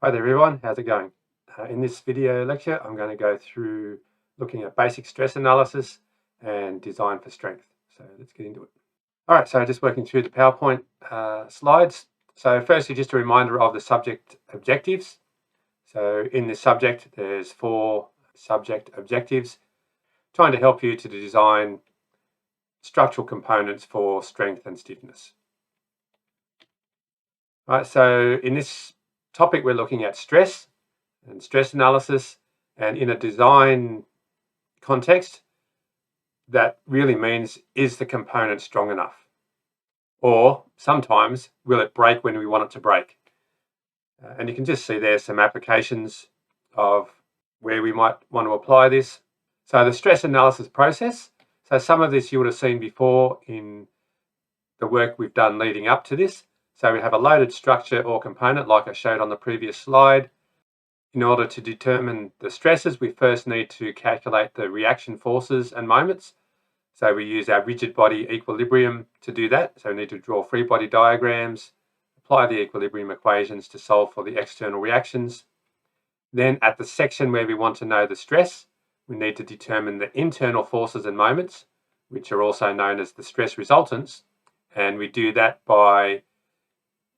Hi there everyone, how's it going? In this video lecture, I'm going to go through looking at basic stress analysis and design for strength. So let's get into it. All right, so just working through the PowerPoint slides. So firstly, just a reminder of the subject objectives. So in this subject, there's 4 subject objectives, trying to help you to design structural components for strength and stiffness. All right, so in this topic, we're looking at stress and stress analysis, and in a design context, that really means, is the component strong enough? Or sometimes, will it break when we want it to break? And you can just see there some applications of where we might want to apply this. So the stress analysis process, so some of this you would have seen before in the work we've done leading up to this. So we have a loaded structure or component like I showed on the previous slide. In order to determine the stresses, we first need to calculate the reaction forces and moments. So we use our rigid body equilibrium to do that. So we need to draw free body diagrams, apply the equilibrium equations to solve for the external reactions. Then at the section where we want to know the stress, we need to determine the internal forces and moments, which are also known as the stress resultants. And we do that by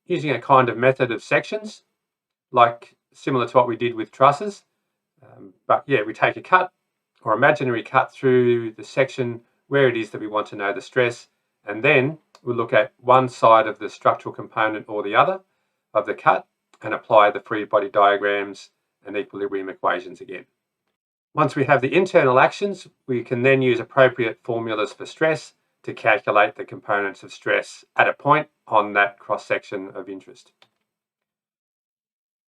using a kind of method of sections, like similar to what we did with trusses. But yeah, we take a cut or imaginary cut through the section where it is that we want to know the stress, and then we'll look at one side of the structural component or the other of the cut and apply the free body diagrams and equilibrium equations again. Once we have the internal actions, we can then use appropriate formulas for stress to calculate the components of stress at a point on that cross-section of interest.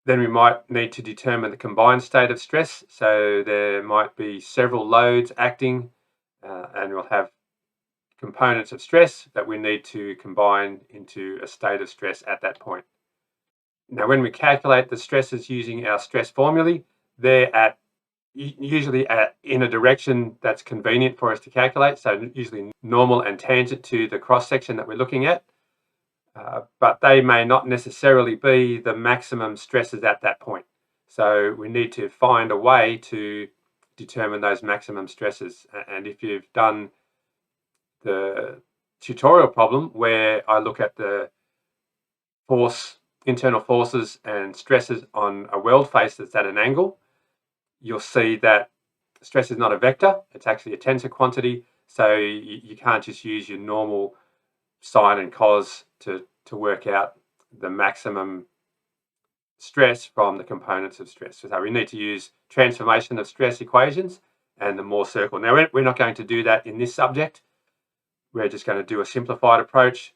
Then we might need to determine the combined state of stress. So there might be several loads acting, and we'll have components of stress that we need to combine into a state of stress at that point. Now, when we calculate the stresses using our stress formulae, they're usually in a direction that's convenient for us to calculate. So usually normal and tangent to the cross section that we're looking at. But they may not necessarily be the maximum stresses at that point. So we need to find a way to determine those maximum stresses. And if you've done the tutorial problem where I look at the internal forces and stresses on a weld face that's at an angle, you'll see that stress is not a vector, it's actually a tensor quantity. So you can't just use your normal sine and cos to work out the maximum stress from the components of stress. So we need to use transformation of stress equations and the Mohr circle. Now, we're not going to do that in this subject. We're just going to do a simplified approach.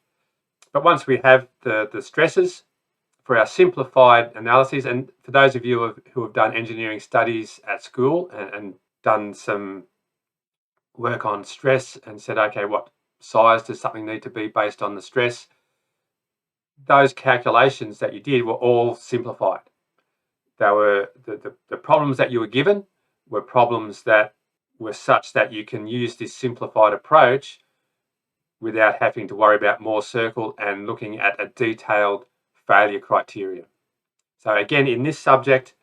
But once we have the stresses for our simplified analyses, and for those of you who have done engineering studies at school and done some work on stress and said, okay, what size does something need to be based on the stress? Those calculations that you did were all simplified. They were the problems that you were given were problems that were such that you can use this simplified approach without having to worry about Mohr circle and looking at a detailed failure criteria. So again, in this subject,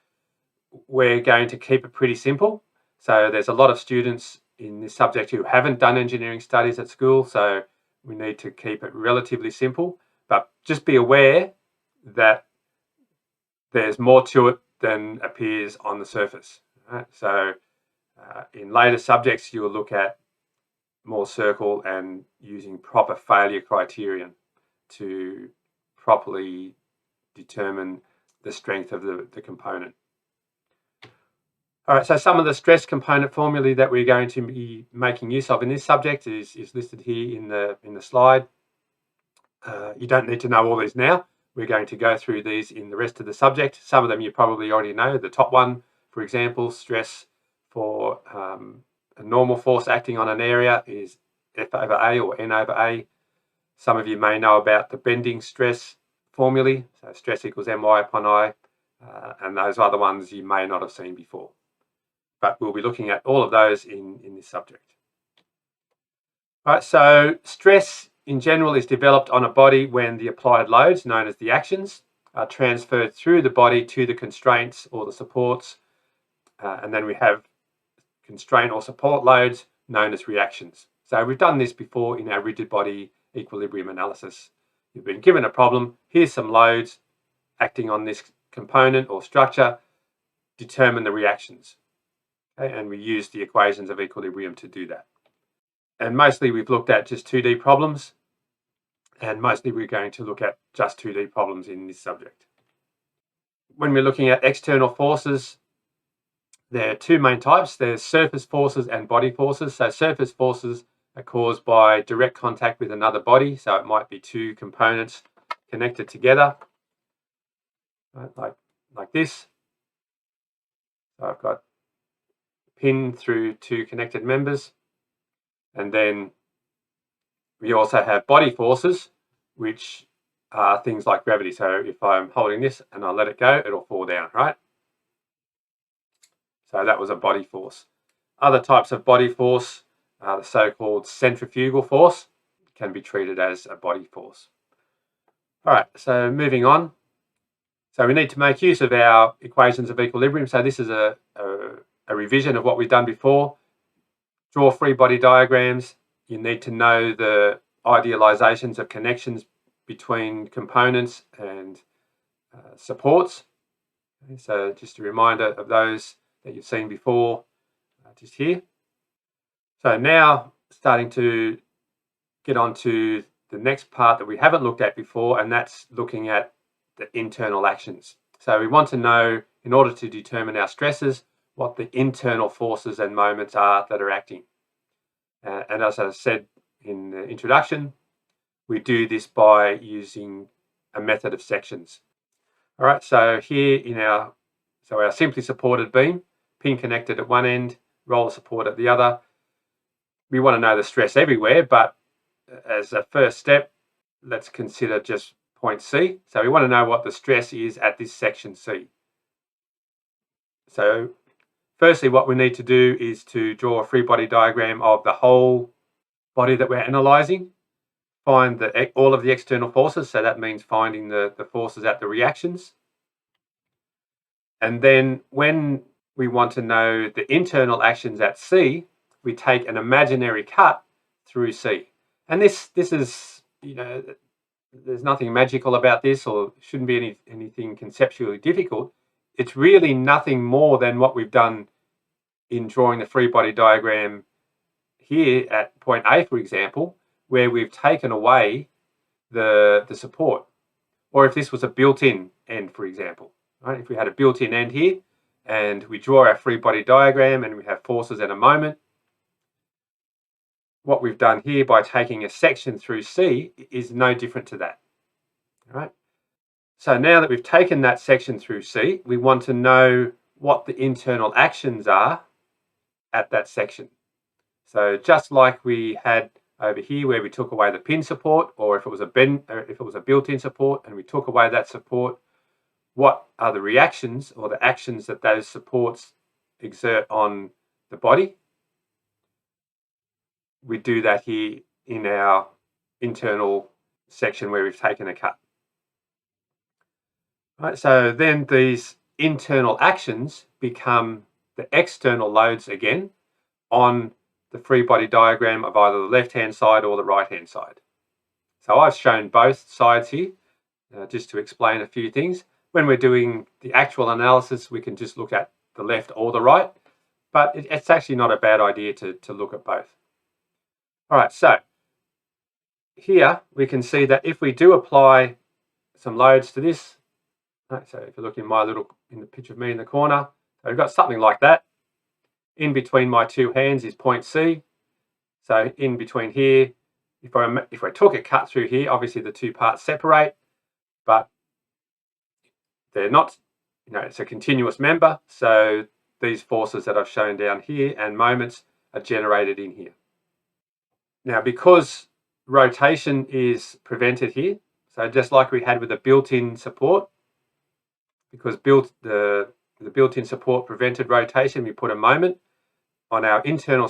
we're going to keep it pretty simple. So there's a lot of students in this subject who haven't done engineering studies at school, so we need to keep it relatively simple. But just be aware that there's more to it than appears on the surface. Right? So in later subjects, you will look at Mohr circle and using proper failure criterion to properly determine the strength of the component. All right, so some of the stress component formulae that we're going to be making use of in this subject is listed here in the slide. You don't need to know all these now. We're going to go through these in the rest of the subject. Some of them you probably already know. The top one, for example, stress for a normal force acting on an area is F over A or N over A. Some of you may know about the bending stress formulae, so stress equals my upon I, and those other ones you may not have seen before. But we'll be looking at all of those in this subject. All right, so stress in general is developed on a body when the applied loads, known as the actions, are transferred through the body to the constraints or the supports, and then we have constraint or support loads known as reactions. So we've done this before in our rigid body equilibrium analysis. You've been given a problem, here's some loads acting on this component or structure, determine the reactions. Okay? And we use the equations of equilibrium to do that. And mostly we've looked at just 2D problems, and mostly we're going to look at just 2D problems in this subject. When we're looking at external forces, there are two main types. There's surface forces and body forces. So surface forces are caused by direct contact with another body. So it might be two components connected together, right, like this. So I've got a pin through two connected members. And then we also have body forces, which are things like gravity. So if I'm holding this and I let it go, it'll fall down, right? So that was a body force. Other types of body force, the so-called centrifugal force, can be treated as a body force. All right, so moving on. So we need to make use of our equations of equilibrium. So this is a revision of what we've done before. Draw free body diagrams. You need to know the idealizations of connections between components and supports. Okay, so just a reminder of those that you've seen before, just here. So now starting to get on to the next part that we haven't looked at before, and that's looking at the internal actions. So we want to know, in order to determine our stresses, what the internal forces and moments are that are acting. And as I said in the introduction, we do this by using a method of sections. All right, so here in our simply supported beam, pin connected at one end, roller support at the other. We want to know the stress everywhere, but as a first step, let's consider just point C. So we want to know what the stress is at this section C. So firstly, what we need to do is to draw a free body diagram of the whole body that we're analysing. Find all of the external forces, so that means finding the forces at the reactions. And then when we want to know the internal actions at C, we take an imaginary cut through C. And this is, there's nothing magical about this, or shouldn't be anything conceptually difficult. It's really nothing more than what we've done in drawing the free body diagram here at point A, for example, where we've taken away the support. Or if this was a built-in end, for example, right? If we had a built-in end here and we draw our free body diagram and we have forces at a moment, what we've done here by taking a section through C is no different to that. All right. So now that we've taken that section through C, we want to know what the internal actions are at that section. So just like we had over here where we took away the pin support, or if it was a built-in support and we took away that support, what are the reactions or the actions that those supports exert on the body? We do that here in our internal section where we've taken a cut. Right, so then these internal actions become the external loads again on the free body diagram of either the left-hand side or the right-hand side. So I've shown both sides here just to explain a few things. When we're doing the actual analysis, we can just look at the left or the right, but it's actually not a bad idea to look at both. All right, so here we can see that if we do apply some loads to this, right, so if you look in the picture of me in the corner, so we've got something like that. In between my two hands is point C. So in between here, if I took a cut through here, obviously the two parts separate, but they're not, it's a continuous member. So these forces that I've shown down here and moments are generated in here. Now, because rotation is prevented here, so just like we had with the built-in support, because the built-in support prevented rotation, we put a moment. On our internal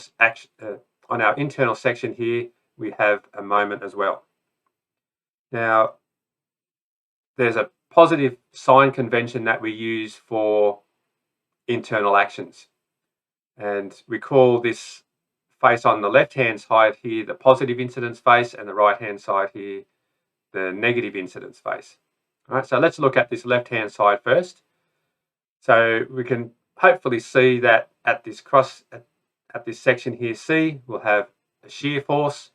section here, we have a moment as well. Now, there's a positive sign convention that we use for internal actions. And we call this face on the left-hand side here the positive incidence face, and the right-hand side here the negative incidence face. All right, so let's look at this left-hand side first. So we can hopefully see that at this section here, C, we'll have a shear force,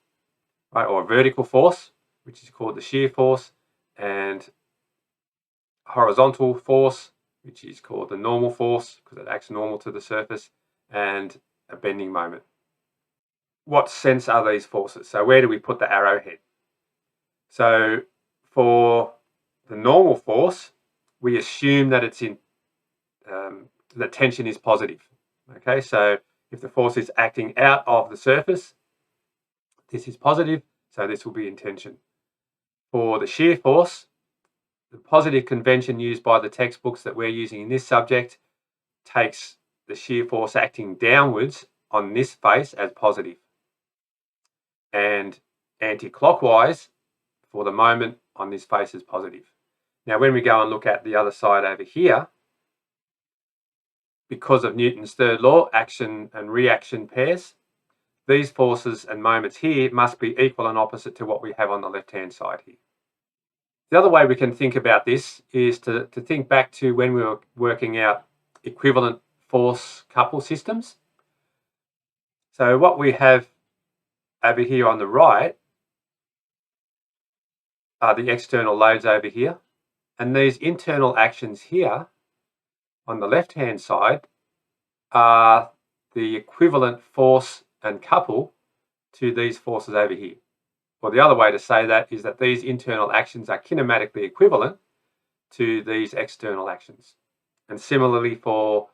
right, or a vertical force, which is called the shear force, and a horizontal force, which is called the normal force because it acts normal to the surface, and a bending moment. What sense are these forces? So where do we put the arrowhead? So for the normal force, we assume that it's in the tension is positive. Okay, so if the force is acting out of the surface, this is positive, so this will be in tension. For the shear force, the positive convention used by the textbooks that we're using in this subject takes the shear force acting downwards on this face as positive, and anti-clockwise for the moment on this face as positive. Now when we go and look at the other side over here, because of Newton's third law, action and reaction pairs, these forces and moments here must be equal and opposite to what we have on the left-hand side here. The other way we can think about this is to think back to when we were working out equivalent force couple systems. So what we have over here on the right are the external loads over here, and these internal actions here on the left-hand side are the equivalent force and couple to these forces over here. Or the other way to say that is that these internal actions are kinematically equivalent to these external actions. And similarly for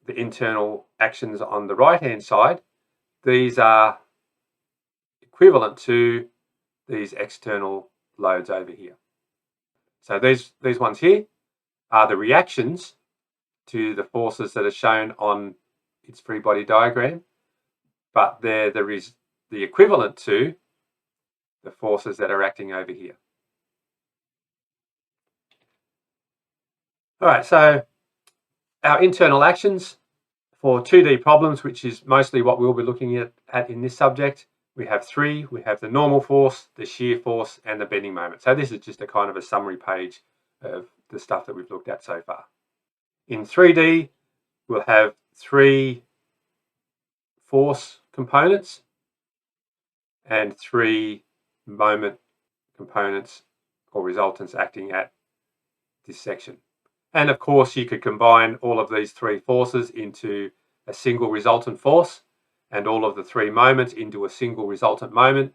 the internal actions on the right-hand side, these are equivalent to these external loads over here. So these ones here are the reactions to the forces that are shown on its free body diagram, but there is the equivalent to the forces that are acting over here. All right, so our internal actions for 2D problems, which is mostly what we'll be looking at in this subject, we have three. We have the normal force, the shear force, and the bending moment. So this is just a kind of a summary page of the stuff that we've looked at so far. In 3D, we'll have three force components and three moment components or resultants acting at this section. And of course, you could combine all of these three forces into a single resultant force and all of the three moments into a single resultant moment.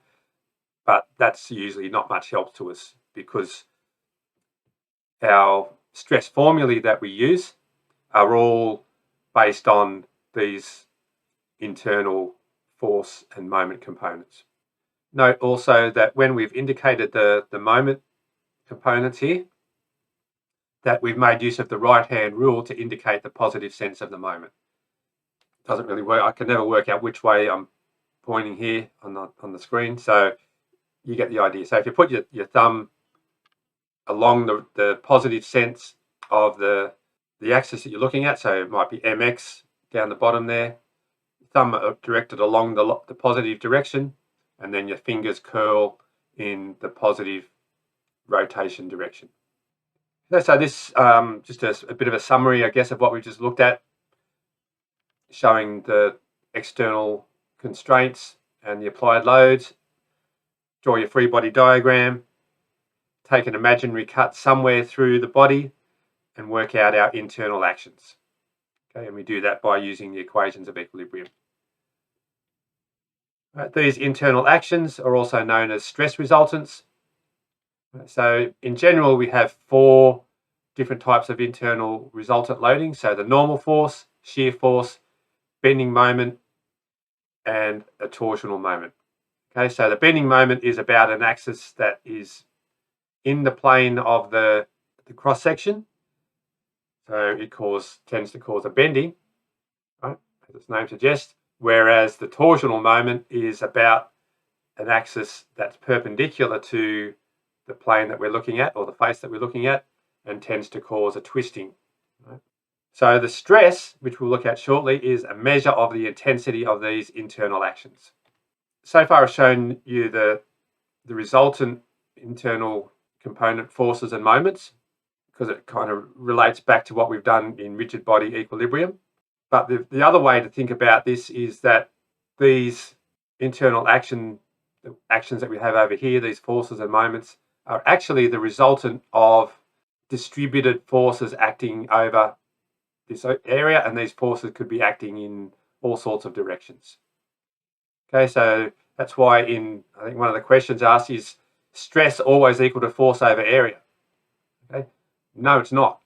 But that's usually not much help to us because our stress formulae that we use are all based on these internal force and moment components. Note also that when we've indicated the moment components here, that we've made use of the right-hand rule to indicate the positive sense of the moment. It doesn't really work. I can never work out which way I'm pointing here on the screen, so you get the idea. So if you put your thumb along the positive sense of the axis that you're looking at, so it might be mx down the bottom there, thumb directed along the positive direction, and then your fingers curl in the positive rotation direction. So this just a bit of a summary, I guess, of what we just looked at, showing the external constraints and the applied loads. Draw your free body diagram, take an imaginary cut somewhere through the body, and work out our internal actions. Okay, and we do that by using the equations of equilibrium. Right, these internal actions are also known as stress resultants. So in general, we have four different types of internal resultant loading. So the normal force, shear force, bending moment, and a torsional moment. Okay, so the bending moment is about an axis that is in the plane of the cross section. So it tends to cause a bending, right, as its name suggests, whereas the torsional moment is about an axis that's perpendicular to the plane that we're looking at or the face that we're looking at, and tends to cause a twisting. Right? So the stress, which we'll look at shortly, is a measure of the intensity of these internal actions. So far I've shown you the resultant internal component forces and moments, because it kind of relates back to what we've done in rigid body equilibrium. But the other way to think about this is that these internal actions that we have over here, these forces and moments, are actually the resultant of distributed forces acting over this area, and these forces could be acting in all sorts of directions. Okay, so that's why I think one of the questions asked is stress always equal to force over area? Okay, no, it's not.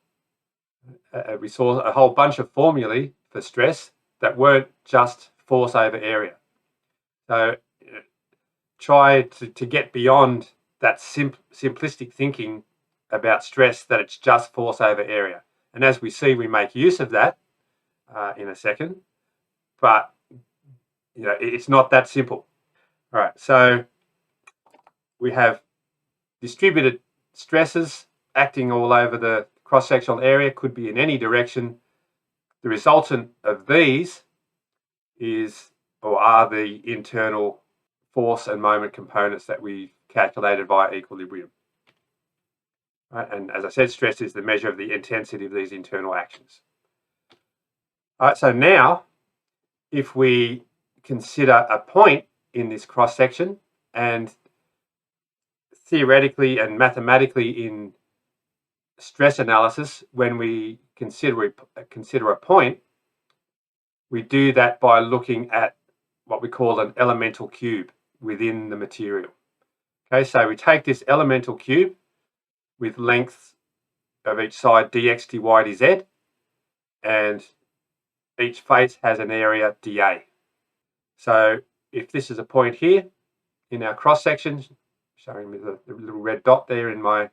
We saw a whole bunch of formulae for stress that weren't just force over area. So try to get beyond that simplistic thinking about stress, that it's just force over area. And as we see, we make use of that in a second, but it's not that simple. All right, so we have distributed stresses acting all over the cross-sectional area, could be in any direction. The resultant of these are the internal force and moment components that we calculated via equilibrium. Right? And as I said, stress is the measure of the intensity of these internal actions. All right, so now if we consider a point in this cross-section, and theoretically and mathematically in stress analysis, when we consider a point, we do that by looking at what we call an elemental cube within the material. Okay, so we take this elemental cube with lengths of each side dx, dy, dz, and each face has an area dA. So if this is a point here in our cross section, showing me the little red dot there in my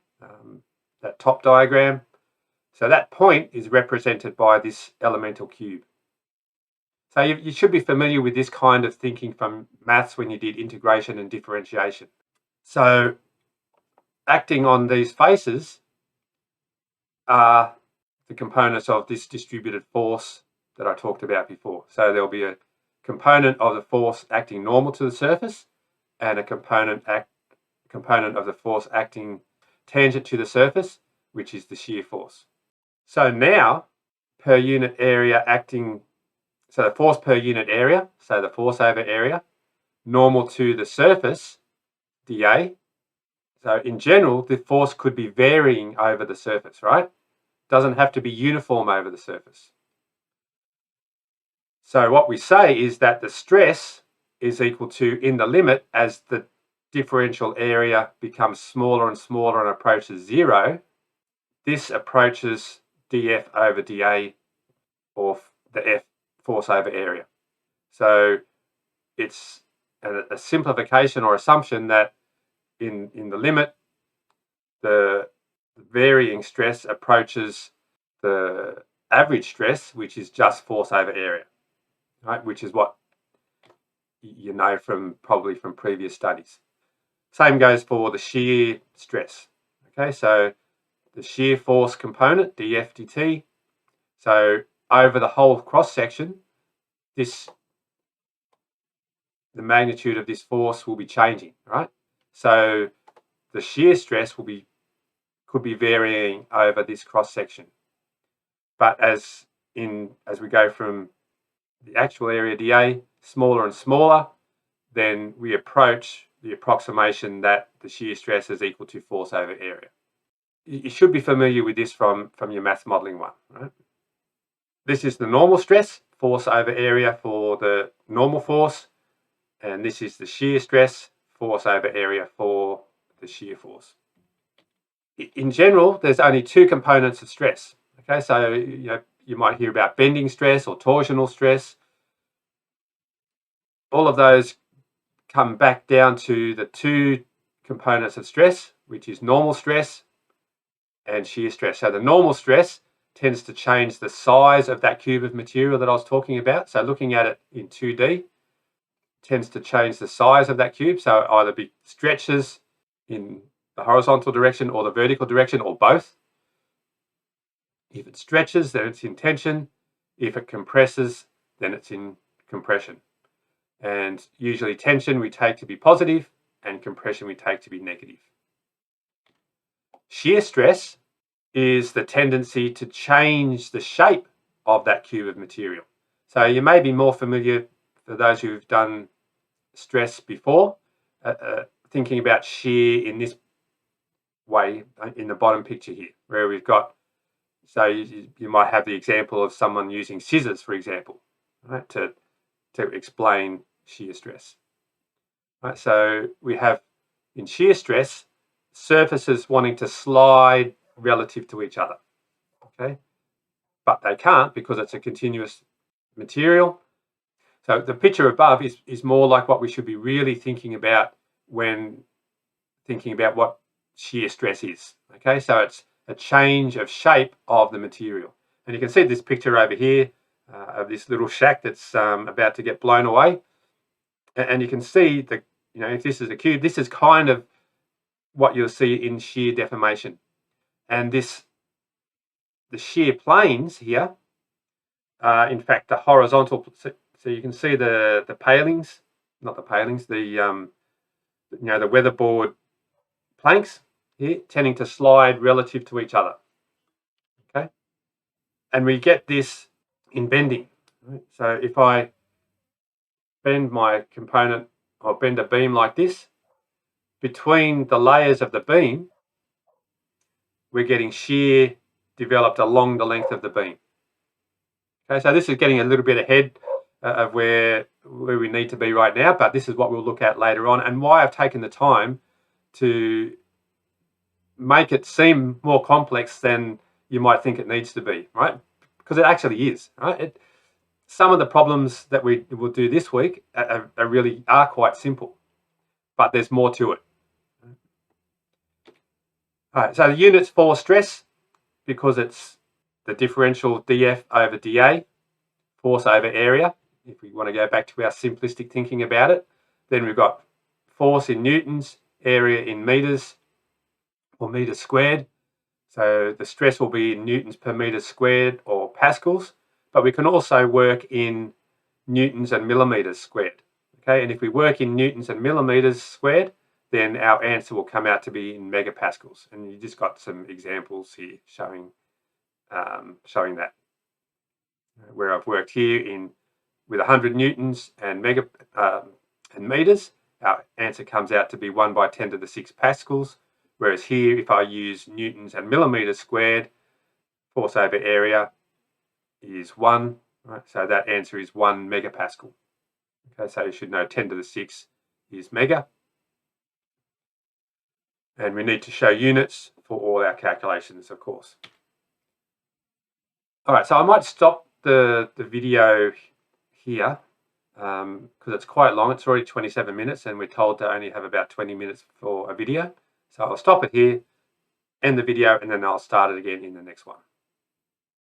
that top diagram, so that point is represented by this elemental cube. So you should be familiar with this kind of thinking from maths when you did integration and differentiation. So acting on these faces are the components of this distributed force that I talked about before. So there'll be a component of the force acting normal to the surface, and a component of the force acting tangent to the surface, which is the shear force. So now, per unit area so the force per unit area, so the force over area, normal to the surface, dA. So in general, the force could be varying over the surface, right? Doesn't have to be uniform over the surface. So what we say is that the stress is equal to, in the limit, as the differential area becomes smaller and smaller and approaches zero, this approaches dF over dA, or the F, force over area. So it's a simplification or assumption that in the limit, the varying stress approaches the average stress, which is just force over area, right? Which is what you know probably from previous studies. Same goes for the shear stress. Okay, so the shear force component, dF dt. So over the whole cross section, the magnitude of this force will be changing, right? So the shear stress could be varying over this cross section. But as we go from the actual area dA smaller and smaller, then we approach the approximation that the shear stress is equal to force over area. You should be familiar with this from your maths modelling one, right? This is the normal stress, force over area for the normal force, and this is the shear stress, force over area for the shear force. In general, there's only two components of stress. Okay, so you might hear about bending stress or torsional stress. All of those come back down to the two components of stress, which is normal stress and shear stress. So the normal stress tends to change the size of that cube of material that I was talking about. So looking at it in 2D tends to change the size of that cube. So it either be stretches in the horizontal direction or the vertical direction or both. If it stretches, then it's in tension. If it compresses, then it's in compression. And usually tension we take to be positive and compression we take to be negative. Shear stress is the tendency to change the shape of that cube of material. So you may be more familiar, for those who've done stress before, thinking about shear in this way in the bottom picture here, where we've got, so you might have the example of someone using scissors, for example, right, to explain shear stress. Right, so we have in shear stress surfaces wanting to slide relative to each other, okay, but they can't because it's a continuous material. So the picture above is more like what we should be really thinking about when thinking about what shear stress is. Okay, so it's a change of shape of the material. And you can see this picture over here of this little shack that's about to get blown away. And you can see that, you know, if this is a cube, this is kind of what you'll see in shear deformation. And the shear planes here, in fact, the horizontal, so you can see the palings, not the palings, the the weatherboard planks here tending to slide relative to each other. Okay, and we get this in bending. Right? So if I bend my component or bend a beam like this, between the layers of the beam, we're getting shear developed along the length of the beam. Okay, so this is getting a little bit ahead of where we need to be right now, but this is what we'll look at later on, and why I've taken the time to make it seem more complex than you might think it needs to be, right? Because it actually is, right? Some of the problems that we will do this week really are quite simple, but there's more to it. All right, so the units for stress, because it's the differential dF over dA, force over area. If we want to go back to our simplistic thinking about it, then we've got force in newtons, area in meters, or meters squared. So the stress will be in newtons per meter squared or pascals, but we can also work in newtons and millimeters squared. Okay, and if we work in newtons and millimeters squared, then our answer will come out to be in megapascals. And you just got some examples here showing that. Where I've worked here with 100 newtons and meters, our answer comes out to be 1 by 10 to the 6 pascals. Whereas here, if I use newtons and millimeters squared, force over area is 1. Right? So that answer is 1 megapascal. Okay, so you should know 10 to the 6 is mega. And we need to show units for all our calculations, of course. All right, so I might stop the video here because it's quite long. It's already 27 minutes and we're told to only have about 20 minutes for a video. So I'll stop it here, end the video, and then I'll start it again in the next one.